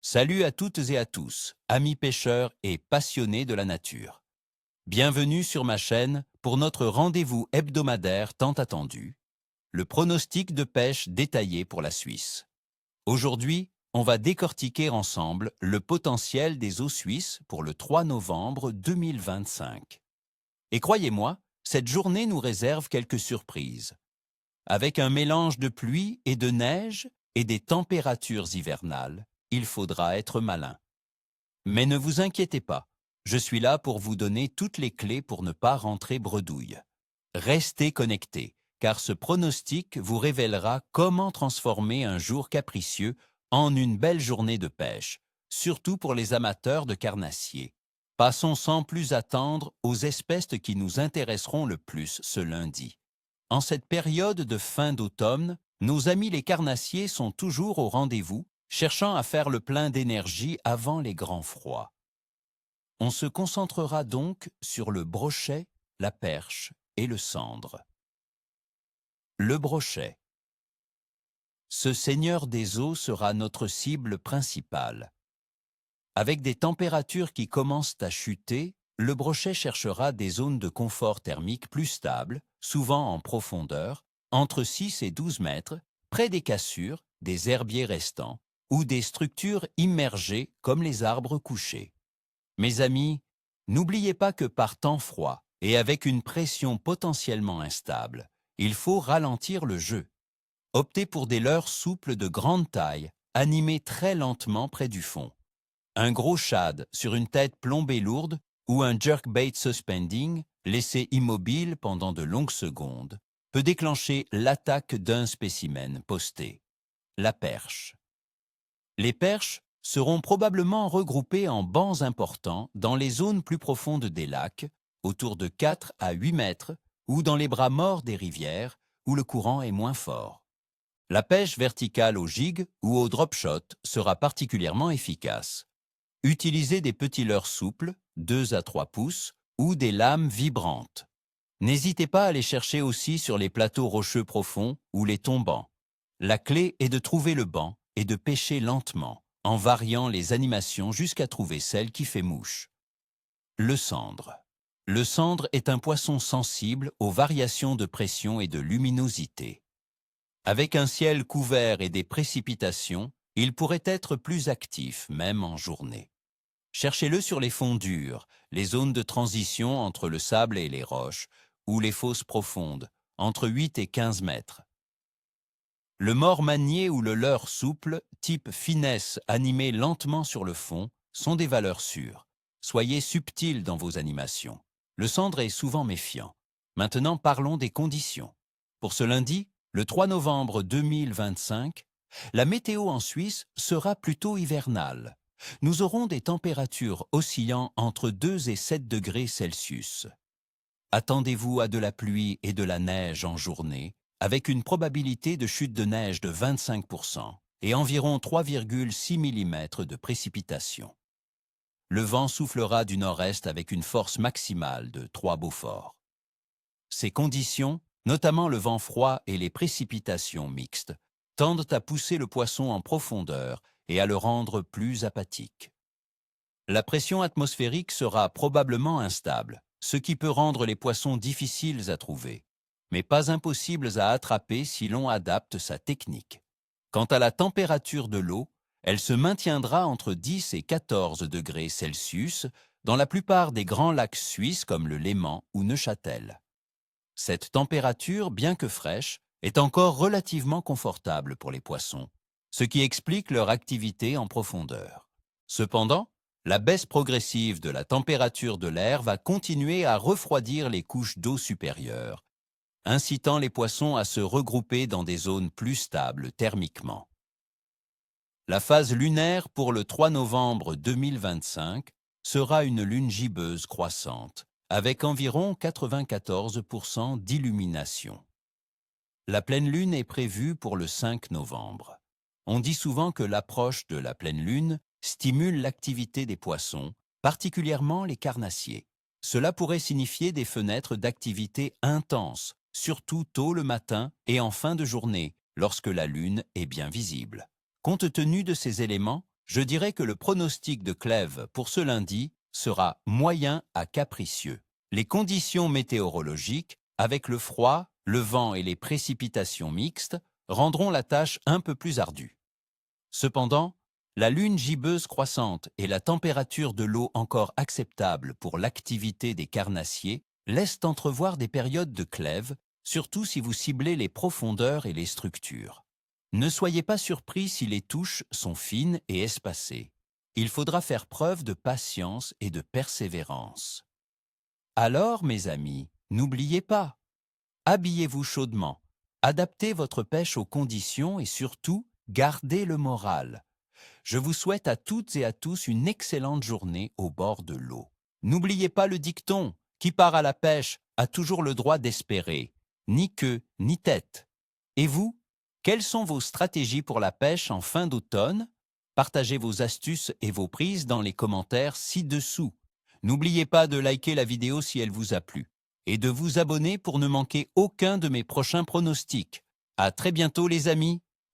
Salut à toutes et à tous, amis pêcheurs et passionnés de la nature. Bienvenue sur ma chaîne pour notre rendez-vous hebdomadaire tant attendu, le pronostic de pêche détaillé pour la Suisse. Aujourd'hui, on va décortiquer ensemble le potentiel des eaux suisses pour le 3 novembre 2025. Et croyez-moi, cette journée nous réserve quelques surprises. Avec un mélange de pluie et de neige et des températures hivernales, il faudra être malin. Mais ne vous inquiétez pas, je suis là pour vous donner toutes les clés pour ne pas rentrer bredouille. Restez connectés, car ce pronostic vous révélera comment transformer un jour capricieux en une belle journée de pêche, surtout pour les amateurs de carnassiers. Passons sans plus attendre aux espèces qui nous intéresseront le plus ce lundi. En cette période de fin d'automne, nos amis les carnassiers sont toujours au rendez-vous, cherchant à faire le plein d'énergie avant les grands froids. On se concentrera donc sur le brochet, la perche et le sandre. Le brochet. Ce seigneur des eaux sera notre cible principale. Avec des températures qui commencent à chuter, le brochet cherchera des zones de confort thermique plus stables, souvent en profondeur, entre 6 et 12 mètres, près des cassures, des herbiers restants, ou des structures immergées comme les arbres couchés. Mes amis, n'oubliez pas que par temps froid et avec une pression potentiellement instable, il faut ralentir le jeu. Optez pour des leurres souples de grande taille, animés très lentement près du fond. Un gros shad sur une tête plombée lourde ou un jerkbait suspending, laissé immobile pendant de longues secondes, peut déclencher l'attaque d'un spécimen posté. La perche. Les perches seront probablement regroupées en bancs importants dans les zones plus profondes des lacs, autour de 4 à 8 mètres, ou dans les bras morts des rivières, où le courant est moins fort. La pêche verticale au jig ou au drop shot sera particulièrement efficace. Utilisez des petits leurres souples, 2 à 3 pouces, ou des lames vibrantes. N'hésitez pas à les chercher aussi sur les plateaux rocheux profonds ou les tombants. La clé est de trouver le banc et de pêcher lentement, en variant les animations jusqu'à trouver celle qui fait mouche. Le sandre. Le sandre est un poisson sensible aux variations de pression et de luminosité. Avec un ciel couvert et des précipitations, il pourrait être plus actif, même en journée. Cherchez-le sur les fonds durs, les zones de transition entre le sable et les roches, ou les fosses profondes, entre 8 et 15 mètres. Le mors manié ou le leurre souple, type finesse animé lentement sur le fond, sont des valeurs sûres. Soyez subtils dans vos animations. Le sandre est souvent méfiant. Maintenant, parlons des conditions. Pour ce lundi, le 3 novembre 2025, la météo en Suisse sera plutôt hivernale. Nous aurons des températures oscillant entre 2 et 7 degrés Celsius. Attendez-vous à de la pluie et de la neige en journée, avec une probabilité de chute de neige de 25% et environ 3,6 mm de précipitations. Le vent soufflera du nord-est avec une force maximale de 3 Beaufort. Ces conditions, notamment le vent froid et les précipitations mixtes, tendent à pousser le poisson en profondeur et à le rendre plus apathique. La pression atmosphérique sera probablement instable, ce qui peut rendre les poissons difficiles à trouver, mais pas impossibles à attraper si l'on adapte sa technique. Quant à la température de l'eau, elle se maintiendra entre 10 et 14 degrés Celsius dans la plupart des grands lacs suisses comme le Léman ou Neuchâtel. Cette température, bien que fraîche, est encore relativement confortable pour les poissons, ce qui explique leur activité en profondeur. Cependant, la baisse progressive de la température de l'air va continuer à refroidir les couches d'eau supérieures, incitant les poissons à se regrouper dans des zones plus stables thermiquement. La phase lunaire pour le 3 novembre 2025 sera une lune gibbeuse croissante, avec environ 94% d'illumination. La pleine lune est prévue pour le 5 novembre. On dit souvent que l'approche de la pleine lune stimule l'activité des poissons, particulièrement les carnassiers. Cela pourrait signifier des fenêtres d'activité intense, surtout tôt le matin et en fin de journée, lorsque la lune est bien visible. Compte tenu de ces éléments, Je dirais que le pronostic de Clèves pour ce lundi sera moyen à capricieux. Les conditions météorologiques, avec le froid, le vent et les précipitations mixtes, rendront la tâche un peu plus ardue. Cependant, la lune gibbeuse croissante et la température de l'eau encore acceptable pour l'activité des carnassiers laissent entrevoir des périodes de Clèves, surtout si vous ciblez les profondeurs et les structures. Ne soyez pas surpris si les touches sont fines et espacées. Il faudra faire preuve de patience et de persévérance. Alors, mes amis, n'oubliez pas, habillez-vous chaudement, adaptez votre pêche aux conditions et surtout, gardez le moral. Je vous souhaite à toutes et à tous une excellente journée au bord de l'eau. N'oubliez pas le dicton, qui part à la pêche a toujours le droit d'espérer, ni queue, ni tête. Et vous, quelles sont vos stratégies pour la pêche en fin d'automne? Partagez vos astuces et vos prises dans les commentaires ci-dessous. N'oubliez pas de liker la vidéo si elle vous a plu et de vous abonner pour ne manquer aucun de mes prochains pronostics. À très bientôt les amis!